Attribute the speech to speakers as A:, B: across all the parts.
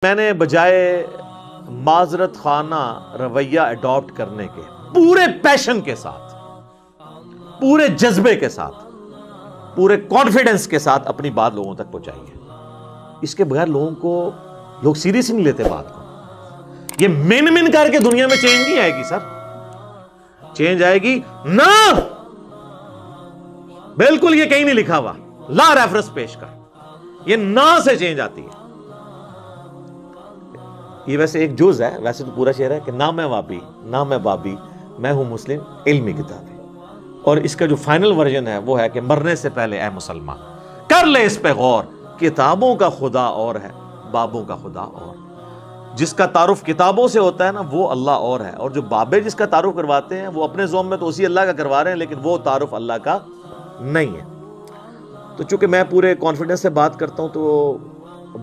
A: میں نے بجائے معذرت خانہ رویہ اڈاپٹ کرنے کے پورے پیشن کے ساتھ، پورے جذبے کے ساتھ، پورے کانفیڈنس کے ساتھ اپنی بات لوگوں تک پہنچائی ہے۔ اس کے بغیر لوگ سیریس نہیں لیتے بات کو۔ یہ من کر کے دنیا میں چینج نہیں آئے گی سر، چینج آئے گی نہ، بالکل یہ کہیں نہیں لکھا ہوا، لا ریفرنس پیش کر، یہ نہ سے چینج آتی ہے۔ یہ ویسے ایک جز ہے، ویسے تو پورا شعر ہے کہ نہ میں وابی نہ میں بابی، میں ہوں مسلم علمی کتابی۔ اور اس کا جو فائنل ورژن ہے وہ ہے کہ مرنے سے پہلے اے مسلمان کر لے اس پہ غور، کتابوں کا خدا اور ہے بابوں کا خدا اور۔ جس کا تعارف کتابوں سے ہوتا ہے نا وہ اللہ اور ہے، اور جو بابے جس کا تعارف کرواتے ہیں وہ اپنے زوم میں تو اسی اللہ کا کروا رہے ہیں، لیکن وہ تعارف اللہ کا نہیں ہے۔ تو چونکہ میں پورے کانفیڈنس سے بات کرتا ہوں تو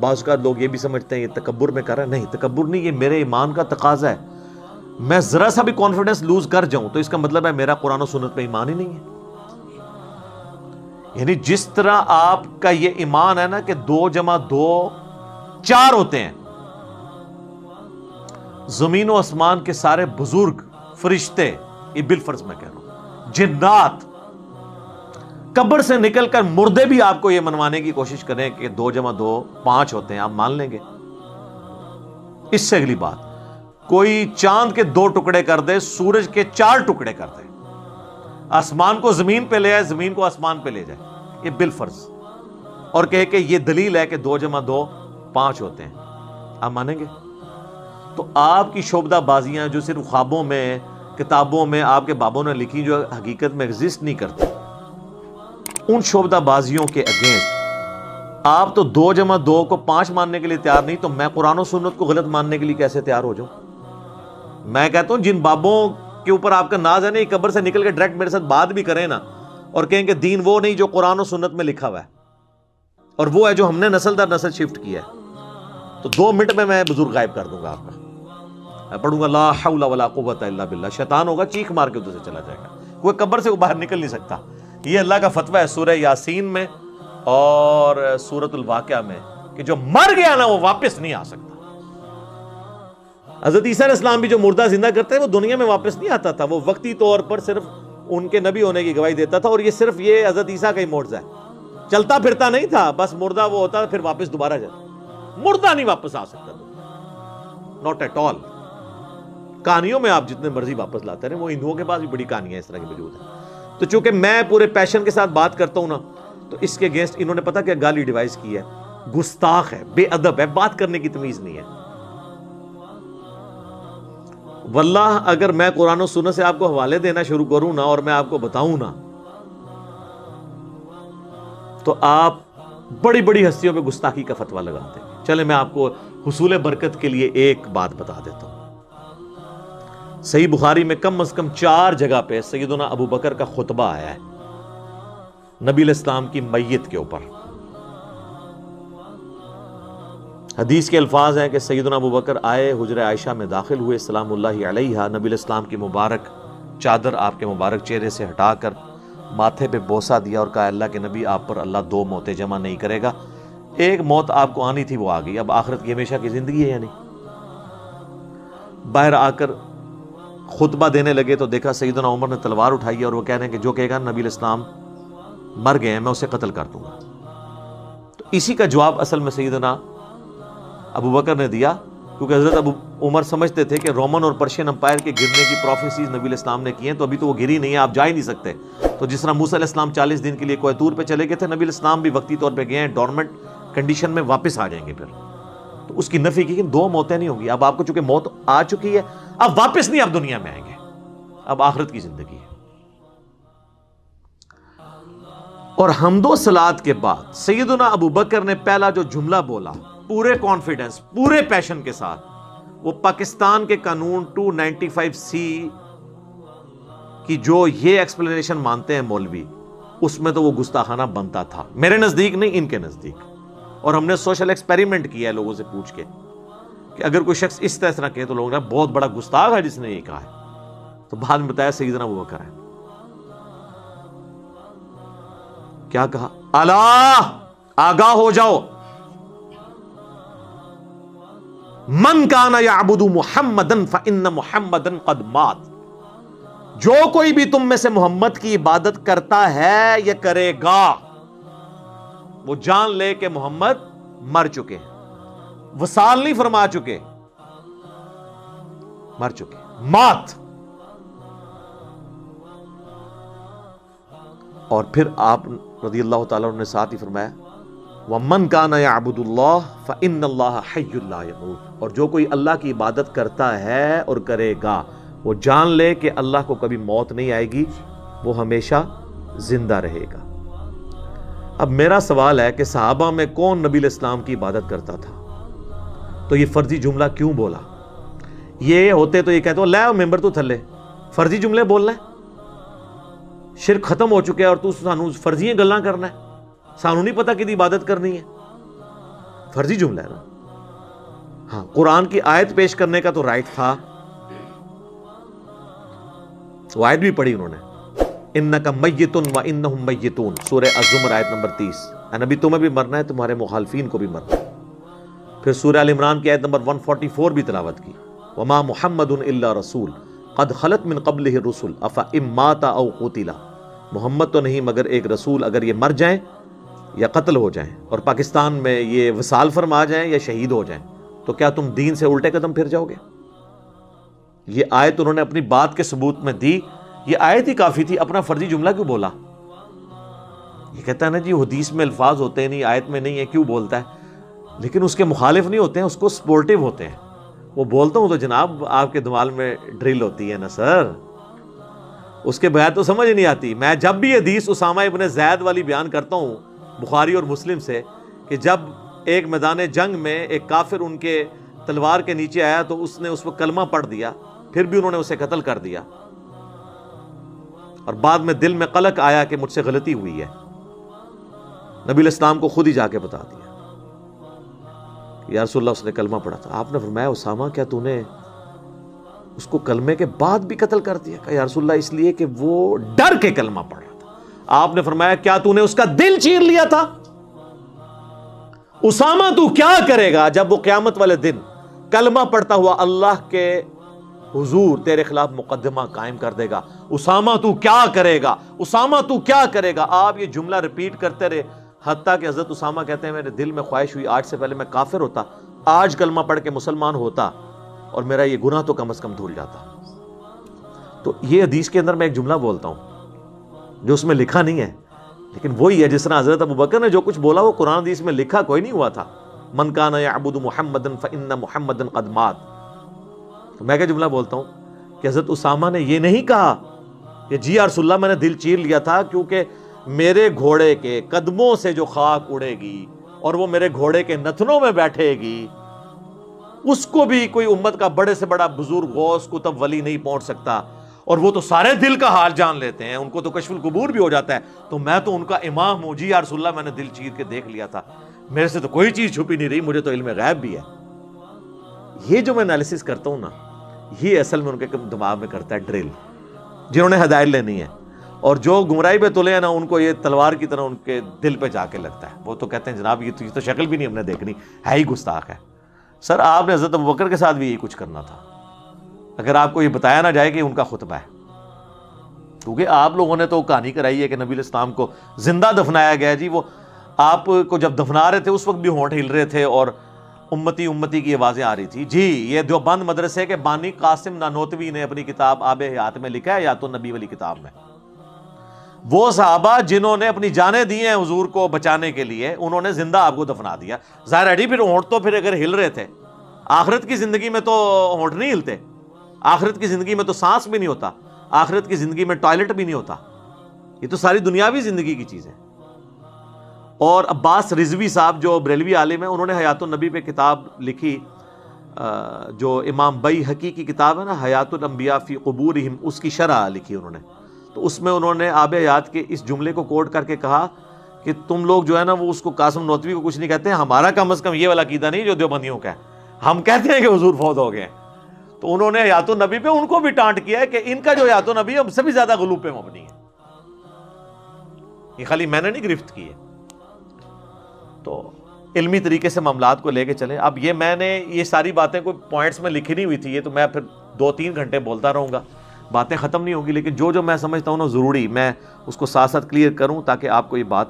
A: بعض اوقات لوگ یہ بھی سمجھتے ہیں یہ تکبر میں کر رہا ہے۔ نہیں، تکبر نہیں، یہ میرے ایمان کا تقاضا ہے۔ میں ذرا سا بھی کانفیڈنس لوز کر جاؤں تو اس کا مطلب ہے میرا قرآن و سنت پہ ایمان ہی نہیں ہے۔ یعنی جس طرح آپ کا یہ ایمان ہے نا کہ 2+2 4 ہوتے ہیں، زمین و آسمان کے سارے بزرگ فرشتے، یہ بالفرض میں کہہ رہا ہوں، جنات، قبر سے نکل کر مردے بھی آپ کو یہ منوانے کی کوشش کریں کہ 2+2 5 ہوتے ہیں، آپ مان لیں گے؟ اس سے اگلی بات، کوئی چاند کے 2 ٹکڑے کر دے، سورج کے 4 ٹکڑے کر دے، آسمان کو زمین پہ لے آئے، زمین کو آسمان پہ لے جائے، یہ بالفرض، اور کہے کہ یہ دلیل ہے کہ 2+2 5 ہوتے ہیں، آپ مانیں گے؟ تو آپ کی شعبدہ بازیاں جو صرف خوابوں میں، کتابوں میں آپ کے بابوں نے لکھی، جو حقیقت میں ایگزسٹ نہیں کرتی، ان شعبدہ بازیوں کے اگینسٹ آپ تو 2+2 کو 5 ماننے کے لیے تیار نہیں، تو میں قرآن و سنت کو غلط ماننے کے لیے کیسے تیار ہو جاؤں؟ میں کہتا ہوں جن بابوں کے اوپر آپ کا ناز ہے نا، قبر سے نکل کے ڈائریکٹ میرے ساتھ بات بھی کریں نا، اور کہیں کہ دین وہ نہیں جو قرآن و سنت میں لکھا ہوا ہے، اور وہ ہے جو ہم نے نسل در نسل شفٹ کیا ہے، تو 2 منٹ میں بزرگ غائب کر دوں گا آپ کا۔ میں پڑھوں گا لا حول ولا قوت الا باللہ، شیطان ہوگا چیخ مار کے ادھر سے چلا جائے گا، کوئی قبر سے باہر نکل نہیں سکتا۔ یہ اللہ کا فتویٰ ہے سورہ یاسین میں اور سورۃ الواقعہ میں کہ جو مر گیا نا وہ واپس نہیں آ سکتا۔ حضرت عیسیٰ علیہ السلام بھی جو مردہ زندہ کرتے ہیں وہ دنیا میں واپس نہیں آتا تھا، وہ وقتی طور پر صرف ان کے نبی ہونے کی گواہی دیتا تھا، اور یہ صرف یہ حضرت عیسیٰ کا ہی معجزہ ہے، چلتا پھرتا نہیں تھا، بس مردہ وہ ہوتا پھر واپس دوبارہ جاتا، مردہ نہیں واپس آ سکتا، ناٹ ایٹ آل۔ کہانیوں میں آپ جتنے مرضی واپس لاتے رہے، وہ ہندوؤں کے پاس بھی بڑی کہانیاں اس طرح کی موجود ہیں۔ تو چونکہ میں پورے پیشن کے ساتھ بات کرتا ہوں نا، تو اس کے اگینسٹ انہوں نے پتہ کیا گالی ڈیوائس کی ہے، گستاخ ہے، بے ادب ہے، بات کرنے کی تمیز نہیں ہے۔ واللہ اگر میں قرآن و سنت سے آپ کو حوالے دینا شروع کروں نا اور میں آپ کو بتاؤں نا، تو آپ بڑی بڑی ہستیوں پہ گستاخی کا فتویٰ لگاتے ہیں۔ چلے میں آپ کو حصول برکت کے لیے ایک بات بتا دیتا ہوں۔ صحیح بخاری میں کم از کم 4 جگہ پہ سیدنا ابو بکر کا خطبہ آیا ہے نبی علیہ السلام کی میت کے اوپر۔ حدیث کے الفاظ ہیں کہ سیدنا ابو بکر آئے، حجرہ عائشہ میں داخل ہوئے، سلام اللہ علیہا، نبی علیہ السلام کی مبارک چادر آپ کے مبارک چہرے سے ہٹا کر ماتھے پہ بوسہ دیا اور کہا اللہ کے نبی آپ پر اللہ 2 موتیں جمع نہیں کرے گا، ایک موت آپ کو آنی تھی وہ آ گئی، اب آخرت کی ہمیشہ کی زندگی ہے یا نہیں؟ باہر آ کر خطبہ دینے لگے تو دیکھا سیدنا عمر نے تلوار اٹھائی ہے، اور وہ کہہ رہے ہیں کہ جو کہے گا نبی علیہ السلام مر گئے ہیں میں اسے قتل کر دوں گا۔ تو اسی کا جواب اصل میں سیدنا ابو بکر نے دیا، کیونکہ حضرت ابو عمر سمجھتے تھے کہ رومن اور پرشین امپائر کے گرنے کی پروفیسیز نبی علیہ السلام نے کی ہیں، تو ابھی تو وہ گری نہیں ہے، آپ جا ہی نہیں سکتے۔ تو جس طرح موسیٰ علیہ السلام 40 دن کے لیے کوہ طور پہ چلے گئے تھے، نبی علیہ السلام بھی وقتی طور پہ گئے ہیں، ڈورمنٹ کنڈیشن میں واپس آ جائیں گے پھر۔ تو اس کی نفی کی کہ 2 موتیں نہیں ہوں گی، اب آپ کو چونکہ موت آ چکی ہے، اب واپس نہیں، اب دنیا میں آئیں گے، اب آخرت کی زندگی ہے۔ اور حمد و صلات کے بعد سیدنا ابو بکر نے پہلا جو جملہ بولا پورے کانفیڈنس، پورے پیشن کے ساتھ، وہ پاکستان کے قانون 295C کی جو یہ ایکسپلینیشن مانتے ہیں مولوی، اس میں تو وہ گستاخانہ بنتا تھا، میرے نزدیک نہیں، ان کے نزدیک۔ اور ہم نے سوشل ایکسپیریمنٹ کیا ہے لوگوں سے پوچھ کے کہ اگر کوئی شخص اس طرح کہے تو لوگوں نے بہت بڑا گستاخ ہے جس نے یہ کہا ہے، تو بعد میں بتایا سیدنا ابو بکر ہے۔ کیا کہا؟ الا آگاہ ہو جاؤ، من کان یعبد محمدا فإن محمدا قد مات، جو کوئی بھی تم میں سے محمد کی عبادت کرتا ہے یا کرے گا، وہ جان لے کہ محمد مر چکے، وصال نہیں فرما چکے، مر چکے، مات۔ اور پھر آپ رضی اللہ تعالیٰ عنہ نے ساتھ ہی فرمایا وَمَنْ كَانَ يَعْبُدُ اللَّهَ فَإِنَّ اللَّهَ حَيٌّ لَا يَمُوتُ، اور جو کوئی اللہ کی عبادت کرتا ہے اور کرے گا، وہ جان لے کہ اللہ کو کبھی موت نہیں آئے گی، وہ ہمیشہ زندہ رہے گا۔ اب میرا سوال ہے کہ صحابہ میں کون نبی علیہ السلام کی عبادت کرتا تھا؟ تو یہ فرضی جملہ کیوں بولا؟ یہ ہوتے تو یہ کہتے ہو لے ممبر تو تھلے فرضی جملے بولنا ہے، شرک ختم ہو چکے اور تو سانو فرضی گلاں کرنا ہے، سانو نہیں پتا کہ عبادت کرنی ہے، فرضی جملہ ہے نا۔ ہاں قرآن کی آیت پیش کرنے کا تو رائٹ تھا، وہ آیت بھی پڑھی انہوں نے، انک میت وانہم میتون، سورہ الزمر آیت نمبر 30، اے نبی تمہیں بھی مرنا ہے، تمہارے مخالفین کو بھی مرنا ہے۔ پھر سورہ ال عمران کی آیت نمبر 144 بھی تلاوت کی، وما محمد الا رسول قد خلت من قبلہ الرسل افإن مات او قتل، محمد تو نہیں مگر ایک رسول، اگر یہ مر جائیں یا قتل ہو جائیں اور پاکستان میں یہ وصال فرما جائیں یا شہید ہو جائیں تو کیا تم دین سے الٹے قدم پھر جاؤ گے؟ یہ آیت انہوں نے اپنی بات کے ثبوت میں دی، یہ آیت ہی کافی تھی، اپنا فرضی جملہ کیوں بولا؟ یہ کہتا ہے نا جی حدیث میں الفاظ ہوتے ہیں نہیں، آیت میں نہیں ہے، کیوں بولتا ہے؟ لیکن اس کے مخالف نہیں ہوتے ہیں، اس کو سپورٹیو ہوتے ہیں۔ وہ بولتا ہوں تو جناب آپ کے دماغ میں ڈرل ہوتی ہے نا سر، اس کے بغیر تو سمجھ نہیں آتی۔ میں جب بھی حدیث اسامہ ابن زید والی بیان کرتا ہوں بخاری اور مسلم سے کہ جب ایک میدان جنگ میں ایک کافر ان کے تلوار کے نیچے آیا تو اس نے اس کو کلمہ پڑھ دیا، پھر بھی انہوں نے اسے قتل کر دیا، اور بعد میں دل میں قلق آیا کہ مجھ سے غلطی ہوئی ہے، نبی علیہ السلام کو خود ہی جا کے بتا دیا یا رسول اللہ اس نے کلمہ پڑھا تھا۔ آپ نے فرمایا اسامہ کیا تو نے اس کو کلمے کے بعد بھی قتل کر دیا؟ کہ یا رسول اللہ اس لیے کہ وہ ڈر کے کلمہ پڑھ رہا تھا۔ آپ نے فرمایا کیا تو نے اس کا دل چیر لیا تھا؟ اسامہ تو کیا کرے گا جب وہ قیامت والے دن کلمہ پڑھتا ہوا اللہ کے حضور تیرے خلاف مقدمہ قائم کر دے گا؟ اسامہ تو کیا کرے گا؟ اسامہ تو کیا کرے گا؟ آپ یہ جملہ ریپیٹ کرتے رہے، حتیٰ کہ حضرت اسامہ کہتے ہیں میرے دل میں خواہش ہوئی آج سے پہلے میں کافر ہوتا، آج کلمہ پڑھ کے مسلمان ہوتا اور میرا یہ گناہ تو کم از کم دھل جاتا۔ تو یہ حدیث کے اندر میں ایک جملہ بولتا ہوں جو اس میں لکھا نہیں ہے، لیکن وہی ہے جس طرح حضرت ابوبکر نے جو کچھ بولا وہ قرآن حدیث میں لکھا کوئی نہیں ہوا تھا، من کان یعبد محمدا فإن محمدا قد مات۔ تو میں کیا جملہ بولتا ہوں کہ حضرت اسامہ نے یہ نہیں کہا کہ جی یا رسول اللہ میں نے دل چیر لیا تھا کیونکہ میرے گھوڑے کے قدموں سے جو خاک اڑے گی اور وہ میرے گھوڑے کے نتنوں میں بیٹھے گی اس کو بھی کوئی امت کا بڑے سے بڑا بزرگ غوث کتب ولی نہیں پہنچ سکتا، اور وہ تو سارے دل کا حال جان لیتے ہیں، ان کو تو کشف القبور بھی ہو جاتا ہے، تو میں تو ان کا امام ہوں، جی یا رسول اللہ میں نے دل چیر کے دیکھ لیا تھا، میرے سے تو کوئی چیز چھپی نہیں رہی، مجھے تو علم غیب بھی ہے۔ یہ جو میں انالیسس کرتا ہوں نا، یہ اصل میں ان کے دماغ میں کرتا ہے ڈرل، جنہوں نے ہدایت لینی ہے، اور جو گمراہی پہ تلے ہیں نا ان کو یہ تلوار کی طرح ان کے دل پہ جا کے لگتا ہے۔ وہ تو کہتے ہیں جناب یہ تو شکل بھی نہیں ہم نے دیکھنی، ہے ہی گستاخ ہے۔ سر آپ نے حضرت ابوبکر کے ساتھ بھی یہی کچھ کرنا تھا اگر آپ کو یہ بتایا نہ جائے کہ ان کا خطبہ ہے، کیونکہ آپ لوگوں نے تو کہانی کرائی ہے کہ نبی علیہ السلام کو زندہ دفنایا گیا۔ جی وہ آپ کو جب دفنا رہے تھے اس وقت بھی ہونٹ ہل رہے تھے اور امتی امتی کی آوازیں آ رہی تھی۔ جی یہ دیوبند مدرسے کے بانی قاسم نانوتوی نے اپنی کتاب آب حیات میں لکھا ہے، یا تو نبی والی کتاب میں، وہ صحابہ جنہوں نے اپنی جانیں دی ہیں حضور کو بچانے کے لیے انہوں نے زندہ آپ کو دفنا دیا۔ ظاہر ہے پھر ہونٹ تو پھر اگر ہل رہے تھے، آخرت کی زندگی میں تو ہونٹ نہیں ہلتے، آخرت کی زندگی میں تو سانس بھی نہیں ہوتا، آخرت کی زندگی میں ٹوائلٹ بھی نہیں ہوتا، یہ تو ساری دنیاوی زندگی کی چیز ہے۔ اور عباس رضوی صاحب جو بریلوی عالم ہیں انہوں نے حیات النبی پہ کتاب لکھی، جو امام بیہقی کی کتاب ہے نا حیات الانبیاء فی قبورہم، اس کی شرح لکھی انہوں نے، تو اس میں انہوں نے آب حیات کے اس جملے کو کوٹ کر کے کہا کہ تم لوگ جو ہے نا وہ اس کو قاسم نوتوی کو کچھ نہیں کہتے ہیں، ہمارا کم از کم یہ والا عقیدہ نہیں جو دیوبندیوں کا ہے، ہم کہتے ہیں کہ حضور فوت ہو گئے ہیں۔ تو انہوں نے حیات النبی پہ ان کو بھی ٹانٹ کیا ہے کہ ان کا جو حیات النبی ہے ہم سے بھی زیادہ غلو پہ مبنی ہے، یہ خالی میں نے نہیں گرفت کی ہے۔ تو علمی طریقے سے معاملات کو لے کے چلیں. اب یہ میں نے یہ ساری باتیں کوئی پوائنٹس میں لکھی نہیں ہوئی تھی, یہ تو میں پھر 2-3 گھنٹے بولتا رہوں گا, باتیں ختم نہیں ہوں گی, لیکن جو میں سمجھتا ہوں نا ضروری میں اس کو ساتھ ساتھ کلیئر کروں تاکہ آپ کو یہ بات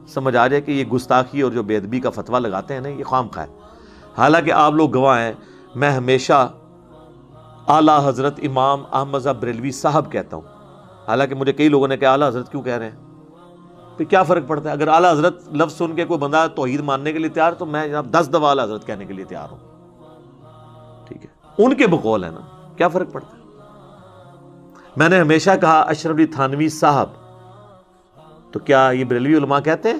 A: سمجھ آ جائے کہ یہ گستاخی اور جو بے ادبی کا فتویٰ لگاتے ہیں نا یہ خام خواہ ہے. حالانکہ آپ لوگ گواہ ہیں, میں ہمیشہ اعلیٰ حضرت امام احمد رضا بریلوی صاحب کہتا ہوں, حالانکہ مجھے کئی لوگوں نے کہا اعلیٰ حضرت کیوں کہہ رہے ہیں, پھر کیا فرق پڑتا ہے؟ اگر اعلیٰ حضرت لفظ سن کے کوئی بندہ توحید ماننے کے لیے تیار تو میں جناب 10 دفعہ اعلیٰ حضرت کہنے کے لیے تیار ہوں. ٹھیک ہے, ان کے بقول ہے نا, کیا فرق پڑتا ہے؟ میں نے ہمیشہ کہا اشرف علی تھانوی صاحب, تو کیا یہ بریلوی علماء کہتے ہیں؟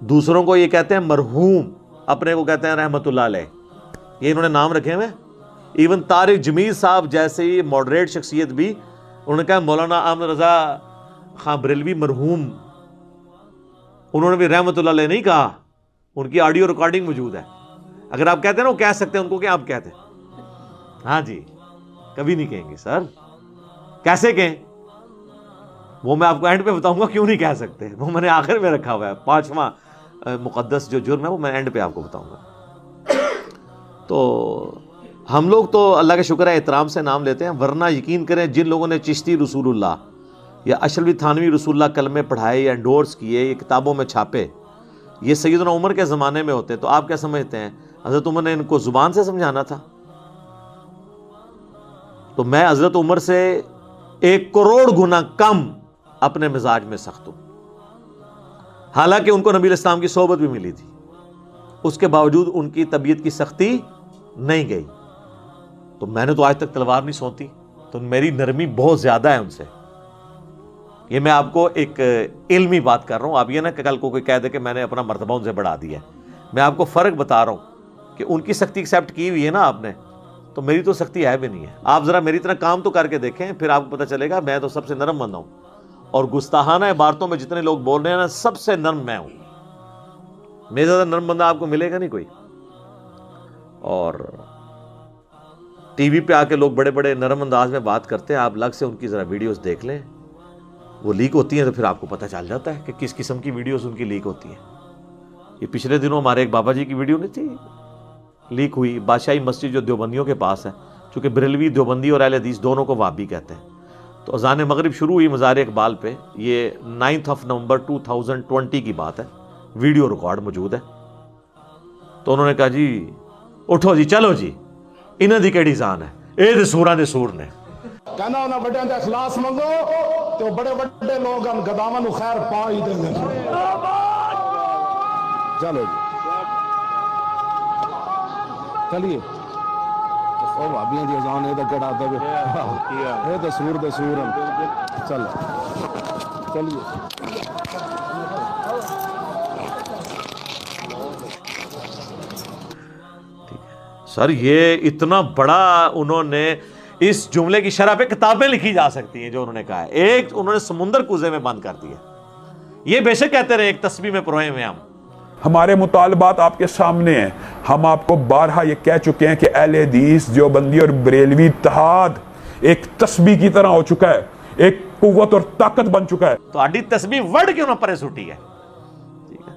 A: دوسروں کو یہ کہتے ہیں مرحوم, اپنے کو کہتے ہیں رحمت اللہ علیہ, یہ انہوں نے نام رکھے ہوئے. ایون طارق جمیل صاحب جیسے ہی ماڈریٹ شخصیت بھی انہوں نے کہا مولانا احمد رضا خان بریلوی مرحوم, انہوں نے بھی رحمت اللہ علیہ نہیں کہا, ان کی آڈیو ریکارڈنگ موجود ہے. اگر آپ کہتے ہیں نا وہ کہہ سکتے ہیں ان کو, کہ آپ کہتے ہیں؟ ہاں جی, کبھی نہیں کہیں گے سر. کیسے کہیں؟ وہ میں آپ کو اینڈ پہ بتاؤں گا کیوں نہیں کہہ سکتے, وہ میں نے آخر میں رکھا ہوا ہے, 5واں مقدس جو جرم ہے وہ میں اینڈ پہ آپ کو بتاؤں گا. تو ہم لوگ تو اللہ کا شکر ہے احترام سے نام لیتے ہیں, ورنہ یقین کریں جن لوگوں نے چشتی رسول اللہ یا اشرف علی تھانوی رسول اللہ کلمے پڑھائے یا انڈورس کیے, یہ کتابوں میں چھاپے, یہ سیدنا عمر کے زمانے میں ہوتے, تو آپ کیا سمجھتے ہیں حضرت عمر نے ان کو زبان سے سمجھانا تھا؟ تو میں حضرت عمر سے 1 کروڑ گنا کم اپنے مزاج میں سخت ہوں. حالانکہ ان کو نبی علیہ السلام کی صحبت بھی ملی تھی, اس کے باوجود ان کی طبیعت کی سختی نہیں گئی. تو میں نے تو آج تک تلوار نہیں سونتی, تو میری نرمی بہت زیادہ ہے ان سے. یہ میں آپ کو ایک علمی بات کر رہا ہوں, آپ یہ نہ کہ کل کو کوئی کہہ دے کہ میں نے اپنا مرتبہ ان سے بڑھا دیا ہے. میں آپ کو فرق بتا رہا ہوں کہ ان کی سختی ایکسیپٹ کی ہوئی ہے نا آپ نے, تو میری تو سختی ہے بھی نہیں ہے. آپ ذرا میری طرح کام تو کر کے دیکھیں, پھر آپ کو پتہ چلے گا میں تو سب سے نرم بندہ ہوں, اور گستاخانہ عبارتوں میں جتنے لوگ بول رہے ہیں نا سب سے نرم میں ہوں. میرے زیادہ نرم بندہ آپ کو ملے گا نہیں کوئی. اور ٹی وی پہ آ کے لوگ بڑے بڑے نرم انداز میں بات کرتے ہیں, آپ الگ سے ان کی ذرا ویڈیوز دیکھ لیں, وہ لیک ہوتی ہیں تو پھر آپ کو پتہ چل جاتا ہے کہ کس قسم کی ویڈیوز ان کی لیک ہوتی ہیں. یہ پچھلے دنوں ہمارے ایک بابا جی کی ویڈیو نہیں تھی لیک ہوئی, بادشاہی مسجد جو دیوبندیوں کے پاس ہے, چونکہ بریلوی دیوبندی اور اہل حدیث دونوں کو وہابی کہتے ہیں. تو اذان مغرب شروع ہوئی مزار اقبال پہ, یہ 9 نومبر 2020 کی بات ہے, ویڈیو ریکارڈ موجود ہے. تو انہوں نے کہا جی اٹھو جی, چلو جی, انہاں دی کیڑی جان ہے, اے تے سوراں دے سور نے.
B: کہنا انہاں بڑیاں دا اخلاص منگو تو بڑے بڑے لوگ ان گداواں نو خیر پا ہی دیں گے. چلو جی چلیے, او بھابیاں دی اذان اے تے کڑا دے اے تے سور دے سور ہیں. چل چلیے.
A: سر یہ اتنا بڑا انہوں نے اس جملے کی شرح پہ کتابیں لکھی جا سکتی ہیں جو انہوں نے کہا ہے. ایک انہوں نے سمندر کوزے میں بند کر دیا. یہ بے شک کہتے رہے ایک تسبیح میں پروئے میں ہم,
C: ہمارے مطالبات آپ کے سامنے ہیں. ہم آپ کو بارہا یہ کہہ چکے ہیں کہ اہل حدیث دیوبندی اور بریلوی اتحاد ایک تسبیح کی طرح ہو چکا ہے, ایک قوت اور طاقت بن چکا ہے.
A: تو آڈی تسبیح ورڈ کیوں نہ پرے سٹی ہے, ٹھیک ہے,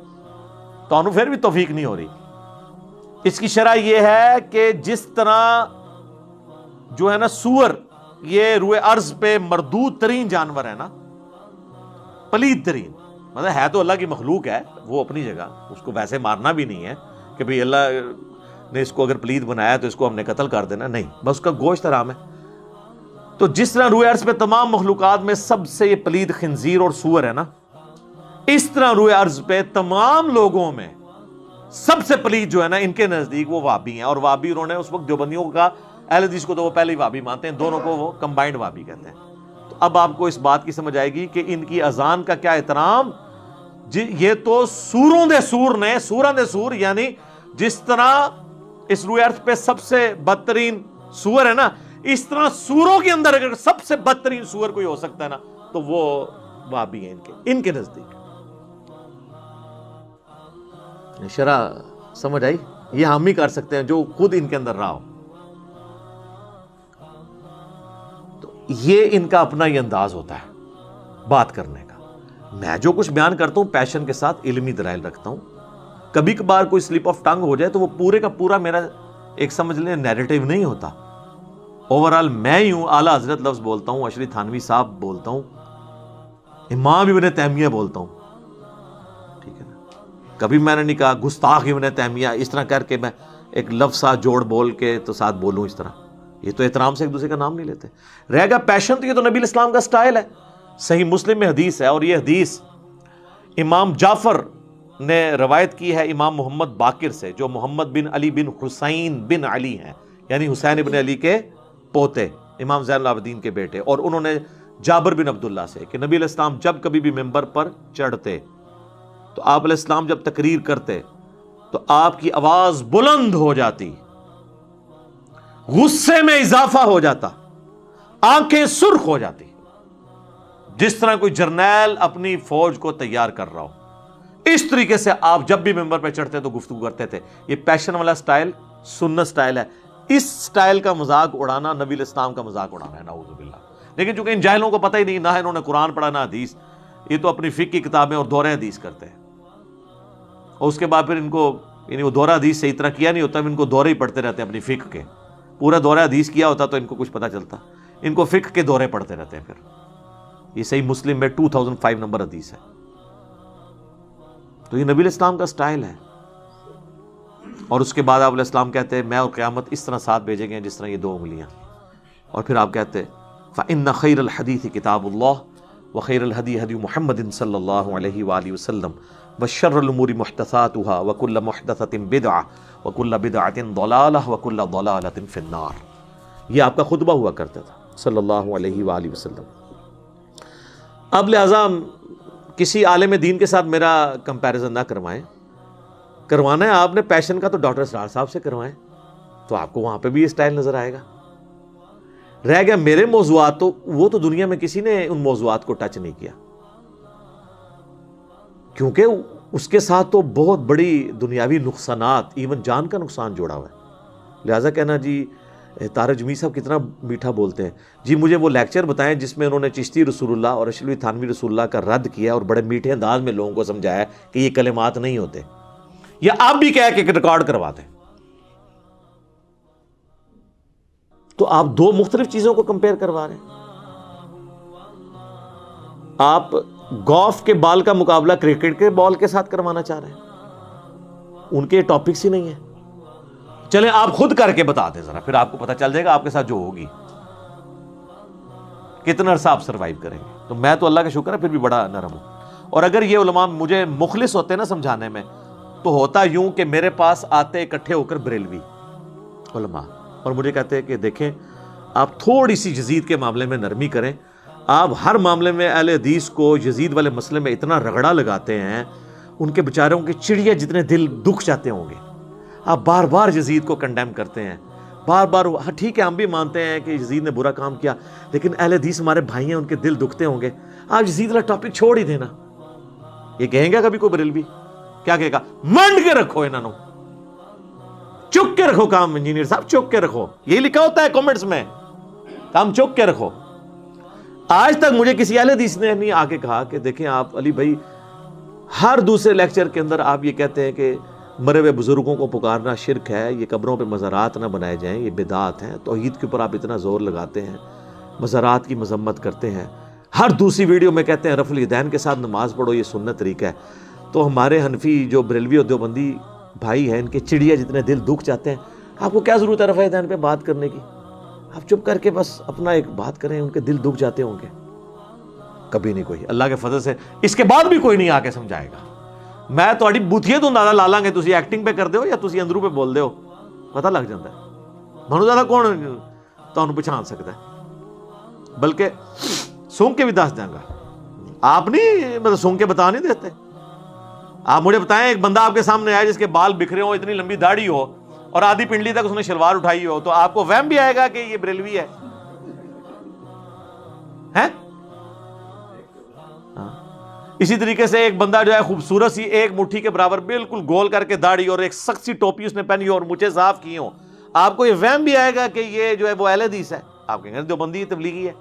A: تو انہوں پھر بھی توفیق نہیں ہو رہی. اس کی شرح یہ ہے کہ جس طرح جو ہے نا سور یہ روئے ارض پہ مردود ترین جانور ہے نا, پلید ترین, مطلب ہے تو اللہ کی مخلوق ہے وہ اپنی جگہ, اس کو ویسے مارنا بھی نہیں ہے کہ بھئی اللہ نے اس کو اگر پلید بنایا تو اس کو ہم نے قتل کر دینا, نہیں, بس اس کا گوشت حرام ہے. تو جس طرح روئے ارض پہ تمام مخلوقات میں سب سے یہ پلید خنزیر اور سور ہے نا, اس طرح روئے ارض پہ تمام لوگوں میں سب سے پلید جو ہے نا ان کے نزدیک وہ وہابی ہیں. اور وہابی انہوں نے اس وقت دیوبندیوں کو کہا, اہل حدیث کو تو وہ پہلے ہی وہابی مانتے ہیں, دونوں کو وہ کمبائنڈ وہابی کہتے ہیں. تو اب آپ کو اس بات کی سمجھ آئے گی کہ ان کی اذان کا کیا احترام. یہ تو سوروں دے سور نے, سوراں دے سور, یعنی جس طرح اس روئے ارض پہ سب سے بدترین سور ہے نا, اس طرح سوروں کے اندر اگر سب سے بدترین سور کوئی ہو سکتا ہے نا تو وہ وہابی ہیں ان کے نزدیک. شرح سمجھ آئی؟ یہ ہم ہی کر سکتے ہیں جو خود ان کے اندر رہا ہو. تو یہ ان کا اپنا ہی انداز ہوتا ہے بات کرنے کا. میں جو کچھ بیان کرتا ہوں پیشن کے ساتھ علمی دلائل رکھتا ہوں, کبھی کبھار کوئی سلپ آف ٹنگ ہو جائے تو وہ پورے کا پورا میرا ایک سمجھ لیں نیریٹو نہیں ہوتا. اوورآل میں ہی ہوں اعلیٰ حضرت لفظ بولتا ہوں, اشری تھانوی صاحب بولتا ہوں, امام ابن تیمیہ بولتا ہوں, ٹھیک ہے نا. کبھی میں نے نہیں کہا گستاخ ابن تیمیہ اس طرح کر کے میں ایک لفظ ساتھ جوڑ بول کے تو ساتھ بولوں اس طرح. یہ تو احترام سے ایک دوسرے کا نام نہیں لیتے. رہ گا پیشن, تو یہ تو نبی الاسلام کا سٹائل ہے. صحیح مسلم میں حدیث ہے, اور یہ حدیث امام جعفر نے روایت کی ہے امام محمد باقر سے, جو محمد بن علی بن حسین بن علی ہیں, یعنی حسین ابن علی کے پوتے, امام زین العابدین کے بیٹے. اور انہوں نے جابر بن عبداللہ سے کہ نبی علیہ السلام جب کبھی بھی ممبر پر چڑھتے تو آپ علیہ السلام جب تقریر کرتے تو آپ کی آواز بلند ہو جاتی, غصے میں اضافہ ہو جاتا, آنکھیں سرخ ہو جاتی, جس طرح کوئی جرنیل اپنی فوج کو تیار کر رہا ہو. اس طریقے سے آپ جب بھی ممبر پہ چڑھتے تو گفتگو کرتے تھے. یہ پیشن والا سٹائل سنت سٹائل ہے. اس سٹائل کا مذاق اڑانا نبی الاسلام کا مذاق اڑانا ہے, نعوذ باللہ. لیکن چونکہ ان جاہلوں کو پتہ ہی نہیں, نہ انہوں نے قرآن پڑھا نہ حدیث, یہ تو اپنی فقہ کی کتابیں اور دورہ حدیث کرتے ہیں, اور اس کے بعد پھر ان کو یعنی وہ دورہ حدیث سے اتنا کیا نہیں ہوتا, ان کو دورے ہی پڑھتے رہتے ہیں اپنی فقہ کے. پورا دورہ حدیث کیا ہوتا تو ان کو کچھ پتہ چلتا, ان کو فقہ کے دورے پڑھتے رہتے ہیں. پھر یہ صحیح مسلم میں 2005 نمبر حدیث ہے. تو یہ نبی الاسلام کا سٹائل ہے. اور اس کے بعد آپ علیہ السلام کہتے ہیں میں اور قیامت اس طرح ساتھ بھیجیں گے جس طرح یہ 2 انگلیاں. اور پھر آپ کہتے ہیں فَإِنَّ خَيْرَ الْحَدِيثِ كِتَابُ اللَّهِ وَخَيْرَ الْهَدِي هَدْيُ مُحَمَّدٍ صَلَّى اللَّهُ عَلَيْهِ وَآلِهِ وَسَلَّمَ وَشَرَّ الْأُمُورِ مُحْدَثَاتُهَا وَكُلُّ مُحْدَثَةٍ بِدْعَةٌ وَكُلُّ بِدْعَةٍ ضَلَالَةٌ وَكُلُّ ضَلَالَةٍ فِي النَّارِ. یہ آپ کا خطبہ ہوا کرتا تھا صلی اللہ علیہ وآلہ وسلم. اب لہٰذا کسی عالم دین کے ساتھ میرا کمپیریزن نہ کروائیں. کروانا ہے آپ نے پیشن کا تو ڈاکٹر اسرار صاحب سے کروائیں, تو آپ کو وہاں پہ بھی یہ سٹائل نظر آئے گا. رہ گیا میرے موضوعات, تو وہ تو دنیا میں کسی نے ان موضوعات کو ٹچ نہیں کیا, کیونکہ اس کے ساتھ تو بہت بڑی دنیاوی نقصانات, ایون جان کا نقصان جوڑا ہوا ہے. لہٰذا کہنا جی طارق جمیل صاحب کتنا میٹھا بولتے ہیں, جی مجھے وہ لیکچر بتائیں جس میں انہوں نے چشتی رسول اللہ اور اشرف تھانوی رسول اللہ کا رد کیا اور بڑے میٹھے انداز میں لوگوں کو سمجھایا کہ یہ کلمات نہیں ہوتے, یا آپ بھی کہہ کے ریکارڈ کروا دیں. تو آپ 2 مختلف چیزوں کو کمپیئر کروا رہے ہیں. آپ گولف کے بال کا مقابلہ کرکٹ کے بال کے ساتھ کروانا چاہ رہے ہیں, ان کے ٹاپکس ہی نہیں ہیں. چلیں آپ خود کر کے بتا دیں ذرا, پھر آپ کو پتہ چل جائے گا آپ کے ساتھ جو ہوگی کتنا عرصہ آپ سروائیو کریں گے. تو میں تو اللہ کا شکر ہے پھر بھی بڑا نرم ہوں. اور اگر یہ علماء مجھے مخلص ہوتے نا سمجھانے میں, تو ہوتا یوں کہ میرے پاس آتے اکٹھے ہو کر بریلوی علماء اور مجھے کہتے ہیں کہ دیکھیں آپ تھوڑی سی یزید کے معاملے میں نرمی کریں. آپ ہر معاملے میں اہل حدیث کو یزید والے مسئلے میں اتنا رگڑا لگاتے ہیں, ان کے بیچاروں کے چڑیا جتنے دل دکھ جاتے ہوں گے. آپ بار بار یزید کو کنڈیم کرتے ہیں, بار بار. ٹھیک ہے ہم بھی مانتے ہیں کہ یزید نے برا کام کیا, لیکن اہل حدیث ہمارے بھائی ہیں, ان کے دل دکھتے ہوں گے. آپ یزید والا ٹاپک چھوڑ ہی دینا. یہ کہیں گا کبھی کوئی بریلوی کیا کہے گا, منڈ کے رکھو انہوں, چک کے رکھو کام, انجینئر صاحب چک کے رکھو. یہ لکھا ہوتا ہے کامنٹس میں, کام چک کے رکھو. آج تک مجھے کسی اہل حدیث نے نہیں آ کے کہا کہ دیکھیں آپ علی بھائی ہر دوسرے لیکچر کے اندر آپ یہ کہتے ہیں کہ مرے ہوئے بزرگوں کو پکارنا شرک ہے, یہ قبروں پہ مزارات نہ بنائے جائیں, یہ بدعات ہیں. توحید کے اوپر آپ اتنا زور لگاتے ہیں, مزارات کی مذمت کرتے ہیں. ہر دوسری ویڈیو میں کہتے ہیں رفع الیدین کے ساتھ نماز پڑھو, یہ سنت طریقہ ہے. تو ہمارے حنفی جو بریلوی اور دیوبندی بھائی ہیں, ان کے چڑیا جتنے دل دکھ جاتے ہیں, آپ کو کیا ضرورت ہے رفع الیدین پہ بات کرنے کی. آپ چپ کر کے بس اپنا ایک بات کریں, ان کے دل دکھ جاتے ہوں گے. کبھی نہیں کوئی, اللہ کے فضل سے اس کے بعد بھی کوئی نہیں آ کے سمجھائے گا. میں تھوڑی بوتھیے تو اندازہ لا لیں گے تسی ایکٹنگ پہ کر دے ہو یا تسی اندروں پہ بول دے ہو, پتہ لگ جاتا ہے. منو زیادہ کون تانوں پہچان سکتا ہے, بلکہ سونگ کے بھی دس دیں گا. آپ نہیں مطلب سونگ کے بتا نہیں دیتے. آپ مجھے بتائیں ایک بندہ آپ کے سامنے آئے جس کے بال بکھرے ہو, اتنی لمبی داڑھی ہو اور آدھی پنڈلی تک اس نے شلوار اٹھائی ہو, تو آپ کو وہم بھی آئے گا کہ یہ بریلوی ہے. اسی طریقے سے ایک بندہ جو ہے خوبصورت سی ایک مٹھی کے برابر بالکل گول کر کے داڑھی اور ایک سخت سی ٹوپی اس نے پہنی ہو اور مجھے صاف کی ہو, آپ کو یہ وہم بھی آئے گا کہ یہ جو ہے وہ اہل حدیث ہے. آپ کہیں گے دیوبندی تبلیغی ہے.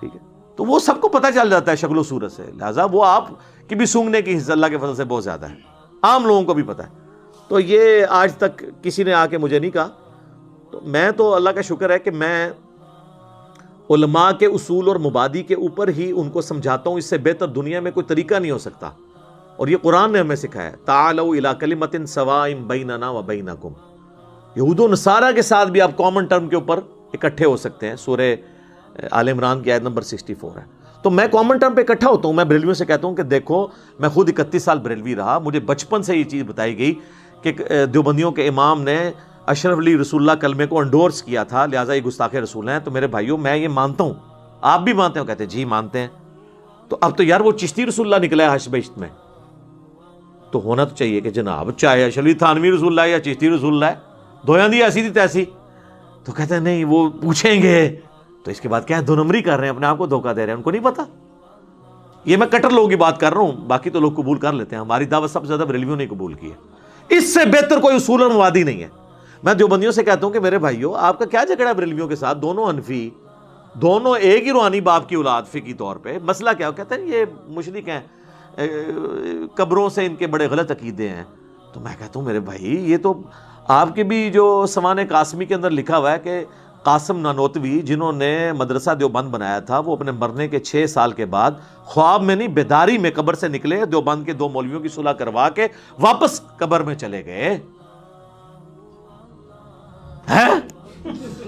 A: ٹھیک ہے, تو وہ سب کو پتہ چل جاتا ہے شکل و صورت سے. لہٰذا وہ آپ کی بھی سونگنے کی حصہ اللہ کے فضل سے بہت زیادہ ہے. عام لوگوں کو بھی پتا ہے. تو یہ آج تک کسی نے آ کے مجھے نہیں کہا. تو میں تو اللہ کا شکر ہے کہ میں علماء کے اصول اور مبادی کے اوپر ہی ان کو سمجھاتا ہوں. اس سے بہتر دنیا میں کوئی طریقہ نہیں ہو سکتا. اور یہ قرآن نے ہمیں سکھایا, تعالوا الی کلمۃ سواء بیننا و بینکم. یہود و نصارہ کے ساتھ بھی آپ کامن ٹرم کے اوپر اکٹھے ہو سکتے ہیں. سورہ آل عمران کی آیت نمبر 64 ہے. تو میں کامن ٹرم پہ اکٹھا ہوتا ہوں. میں بریلویوں سے کہتا ہوں کہ دیکھو, میں خود 31 سال بریلوی رہا, مجھے بچپن سے یہ چیز بتائی گئی کہ دیوبندیوں کے امام نے اشرف علی رسول اللہ کلمے کو انڈورس کیا تھا, لہٰذا یہ گستاخ رسول ہیں. تو میرے بھائیوں میں یہ مانتا ہوں, آپ بھی مانتے ہو؟ کہتے ہیں جی مانتے ہیں. تو اب تو یار وہ چشتی رسول اللہ نکلا ہے حشر بہشت میں, تو ہونا تو چاہیے کہ جناب چاہے اشرف علی تھانوی رسول اللہ یا چشتی رسول اللہ ہے, دویاں دی ایسی تھی تیسی. تو کہتے ہیں نہیں وہ پوچھیں گے. تو اس کے بعد کیا ہے, دو نمبری کر رہے ہیں, اپنے آپ کو دھوکہ دے رہے ہیں, ان کو نہیں پتا. یہ میں کٹر لوگوں کی بات کر رہا ہوں, باقی تو لوگ قبول کر لیتے ہیں. ہماری دعوت سب سے زیادہ بریلویوں نے قبول کی ہے. اس سے بہتر کوئی اصول اور موادی نہیں ہے. میں دیوبندیوں سے کہتا ہوں کہ میرے بھائیوں آپ کا کیا جھگڑا ہے بریلویوں کے ساتھ؟ دونوں حنفی, دونوں ایک ہی روحانی باپ کی اولاد فقہی طور پہ. مسئلہ کیا؟ کہتے ہیں یہ مشرک ہیں, قبروں سے ان کے بڑے غلط عقیدے ہیں. تو میں کہتا ہوں میرے بھائی یہ تو آپ کے بھی جو سوانح قاسمی کے اندر لکھا ہوا ہے کہ قاسم نانوتوی جنہوں نے مدرسہ دیوبند بنایا تھا, وہ اپنے مرنے کے 6 سال کے بعد خواب میں نہیں بیداری میں قبر سے نکلے, دیوبند کے 2 مولویوں کی صلح کروا کے واپس قبر میں چلے گئے.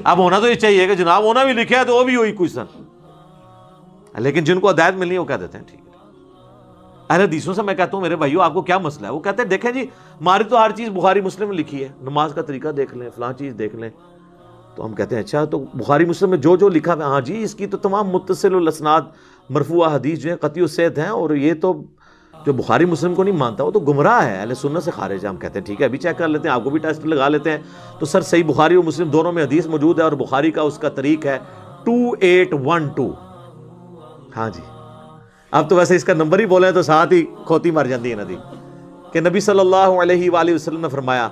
A: اب ہونا تو یہ چاہیے کہ جناب ہونا بھی لکھا ہے تو وہ بھی ہوئی کچھ سن, لیکن جن کو ہدایت ملنی ہے وہ کہہ دیتے ہیں ٹھیک ہے. اہل حدیثوں سے میں کہتا ہوں میرے بھائیوں آپ کو کیا مسئلہ ہے؟ وہ کہتے ہیں دیکھیں جی ہماری تو ہر چیز بخاری مسلم میں لکھی ہے, نماز کا طریقہ دیکھ لیں, فلاں چیز دیکھ لیں. تو ہم کہتے ہیں اچھا تو بخاری مسلم میں جو جو لکھا ہے, ہاں جی اس کی تو تمام متصل الاسناد مرفوعہ حدیث جو ہیں قطعی السند ہیں, اور یہ تو جو بخاری مسلم کو نہیں مانتا وہ تو گمراہ ہے, اہل سنت سے خارج ہے. ہم کہتے ہیں ٹھیک ہے ابھی چیک کر لیتے ہیں, آپ کو بھی ٹیسٹ لگا لیتے ہیں. تو سر صحیح بخاری اور مسلم دونوں میں حدیث موجود ہے, اور بخاری کا اس کا طریق ہے 2812. ہاں جی اب تو ویسے اس کا نمبر ہی بولیں تو ساتھ ہی کھوتی مر جاتی ہے ندی, کہ نبی صلی اللہ علیہ وآلہ وسلم نے فرمایا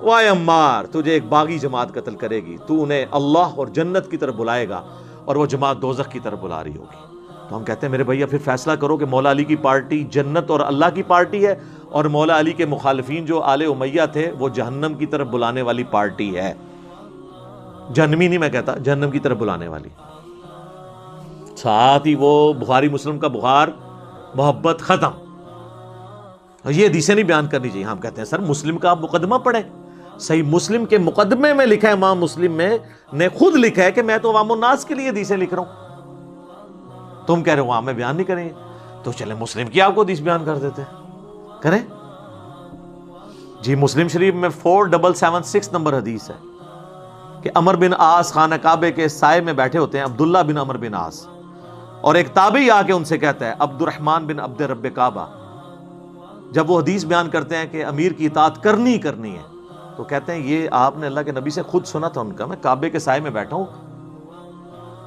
A: وائے عمار تجھے ایک باغی جماعت قتل کرے گی, تو انہیں اللہ اور جنت کی طرف بلائے گا اور وہ جماعت دوزخ کی طرف بلا رہی ہوگی. تو ہم کہتے ہیں میرے بھیا پھر فیصلہ کرو کہ مولا علی کی پارٹی جنت اور اللہ کی پارٹی ہے, اور مولا علی کے مخالفین جو آل امیہ تھے وہ جہنم کی طرف بلانے والی پارٹی ہے. جہنمی نہیں میں کہتا, جہنم کی طرف بلانے والی. ساتھ ہی وہ بخاری مسلم کا بخار محبت ختم. یہ حدیثیں نہیں بیان کرنی چاہیے. ہم کہتے ہیں سر مسلم کا آپ مقدمہ پڑھیں, صحیح مسلم کے مقدمے میں لکھا ہے, امام مسلم میں نے خود لکھا ہے کہ میں تو عوام الناس کے لیے حدیثیں لکھ رہا ہوں. تم کہہ رہے ہو ہمیں بیان نہیں کریں, تو چلیں مسلم کی آپ کو حدیث بیان کر دیتے ہیں, کریں جی. مسلم شریف میں 4776 نمبر حدیث ہے کہ عمر بن عاص خانہ کعبے کے سائے میں بیٹھے ہوتے ہیں, عبداللہ بن عمر بن عاص, اور ایک تابعی آ کے ان سے کہتا ہے عبد الرحمن بن عبد رب کعبہ, جب وہ حدیث بیان کرتے ہیں کہ امیر کی اطاعت کرنی ہی کرنی ہے, تو کہتے ہیں یہ آپ نے اللہ کے نبی سے خود سنا تھا ان کا, میں کعبے کے سائے میں بیٹھا ہوں,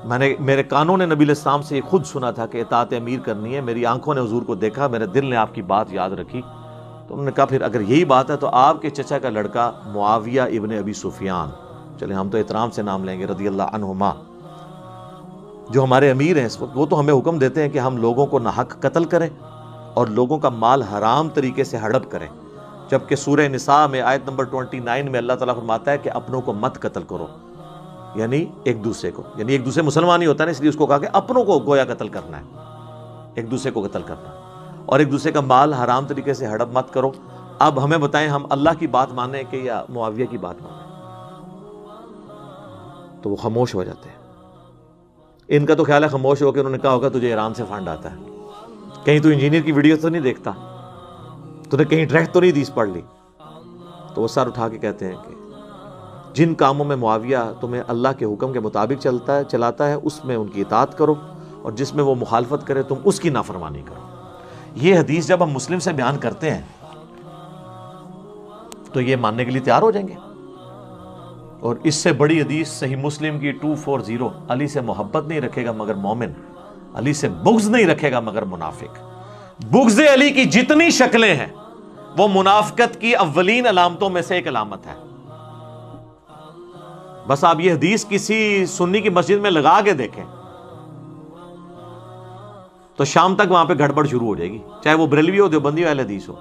A: میں نے میرے کانوں نے نبی علیہ السلام سے یہ خود سنا تھا کہ اطاعت امیر کرنی ہے, میری آنکھوں نے حضور کو دیکھا, میرے دل نے آپ کی بات یاد رکھی. تو انہوں نے کہا پھر اگر یہی بات ہے تو آپ کے چچا کا لڑکا معاویہ ابن ابی سفیان, چلیں ہم تو احترام سے نام لیں گے, رضی اللہ عنہما, جو ہمارے امیر ہیں اس وقت, وہ تو ہمیں حکم دیتے ہیں کہ ہم لوگوں کو ناحق قتل کریں اور لوگوں کا مال حرام طریقے سے ہڑپ کریں, جبکہ سورہ نساء میں آیت نمبر 29 میں اللہ تعالیٰ فرماتا ہے کہ اپنوں کو مت قتل کرو, یعنی ایک دوسرے کو, یعنی ایک دوسرے مسلمان ہی ہوتا ہے نا, اس لیے اس کو کہا کہ اپنوں کو گویا قتل کرنا ہے, ایک دوسرے کو قتل کرنا, اور ایک دوسرے کا مال حرام طریقے سے ہڑپ مت کرو. اب ہمیں بتائیں ہم اللہ کی بات مانیں کہ یا معاویہ کی بات مانیں؟ تو وہ خاموش ہو جاتے ہیں. ان کا تو خیال ہے خاموش ہو کے انہوں نے کہا ہوگا تجھے ایران سے فنڈ آتا ہے, کہیں تو انجینئر کی ویڈیو تو نہیں دیکھتا, تو نے کہیں ڈائریکٹ تو نہیں حدیث پڑھ لی. تو وہ سر اٹھا کے کہتے ہیں کہ جن کاموں میں معاویہ تمہیں اللہ کے حکم کے مطابق چلاتا ہے اس میں ان کی اطاعت کرو, اور جس میں وہ مخالفت کرے تم اس کی نافرمانی کرو. یہ حدیث جب ہم مسلم سے بیان کرتے ہیں تو یہ ماننے کے لیے تیار ہو جائیں گے. اور اس سے بڑی حدیث صحیح مسلم کی 240, علی سے محبت نہیں رکھے گا مگر مومن, علی سے بغض نہیں رکھے گا مگر منافق. بغض علی کی جتنی شکلیں ہیں وہ منافقت کی اولین علامتوں میں سے ایک علامت ہے. بس آپ یہ حدیث کسی سنی کی مسجد میں لگا کے دیکھیں تو شام تک وہاں پہ گڑبڑ شروع ہو جائے گی, چاہے وہ بریلوی ہو, دیوبندی ہو, اہل حدیث ہو.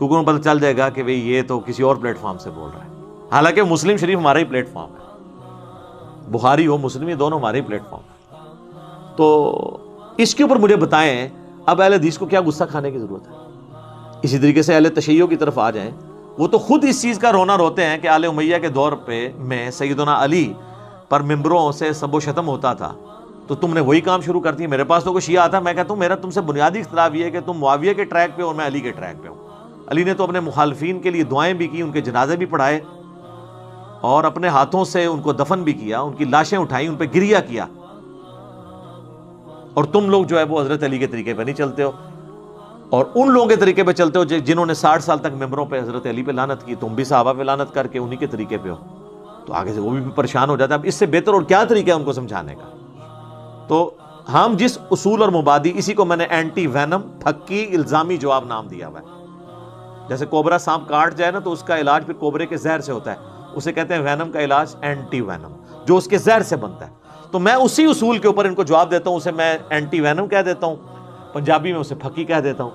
A: کیونکہ انہیں پتہ چل جائے گا کہ بھئی یہ تو کسی اور پلیٹ فارم سے بول رہا ہے، حالانکہ مسلم شریف ہمارا ہی پلیٹ فارم ہے، بخاری ہو مسلم یہ دونوں ہمارے ہی پلیٹ فارم ہے۔ تو اس کے اوپر مجھے بتائیں اب اہل حدیث کو کیا غصہ کھانے کی ضرورت ہے؟ اسی طریقے سے اہل تشیع کی طرف آ جائیں، وہ تو خود اس چیز کا رونا روتے ہیں کہ آل امیہ کے دور پہ میں سیدنا علی پر ممبروں سے سب و شتم ہوتا تھا، تو تم نے وہی کام شروع کر دی۔ میرے پاس تو کوئی شیعہ آتا، میں کہتا ہوں میرا تم سے بنیادی اختلاف یہ ہے کہ تم معاویہ کے ٹریک پہ اور میں علی کے ٹریک پہ ہوں۔ علی نے تو اپنے مخالفین کے لیے دعائیں بھی کی، ان کے جنازے بھی پڑھائے اور اپنے ہاتھوں سے ان کو دفن بھی کیا، ان کی لاشیں اٹھائیں، ان پہ گریہ کیا، اور تم لوگ جو ہے وہ حضرت علی کے طریقے پہ نہیں چلتے ہو اور ان لوگوں کے طریقے پہ چلتے ہو جنہوں نے 60 سال تک ممبروں پہ حضرت علی پہ لعنت کی، تم بھی صحابہ پہ لعنت کر کے انہی کے طریقے پہ ہو، تو آگے سے وہ بھی پریشان ہو جاتا ہے۔ اب اس سے بہتر اور کیا طریقہ ہے ان کو سمجھانے کا؟ تو ہم جس اصول اور مبادی، اسی کو میں نے اینٹی وینم، پھکی الزامی جواب نام دیا ہوا ہے۔ جیسے کوبرا سانپ کاٹ جائے نا تو اس کا علاج پھر کوبرے کے زہر سے ہوتا ہے، اسے کہتے ہیں وینم کا علاج اینٹی وینم، جو اس کے زہر سے بنتا ہے۔ تو میں اسی اصول کے اوپر ان کو جواب دیتا ہوں، اسے میں اینٹی وینم کہہ دیتا ہوں، پنجابی میں اسے پھکی کہہ دیتا ہوں،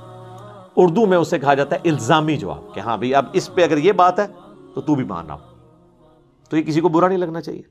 A: اردو میں اسے کہا جاتا ہے الزامی جواب، کہ ہاں بھئی اب اس پہ اگر یہ بات ہے تو تو بھی مان رہا ہو، تو یہ کسی کو برا نہیں لگنا چاہیے۔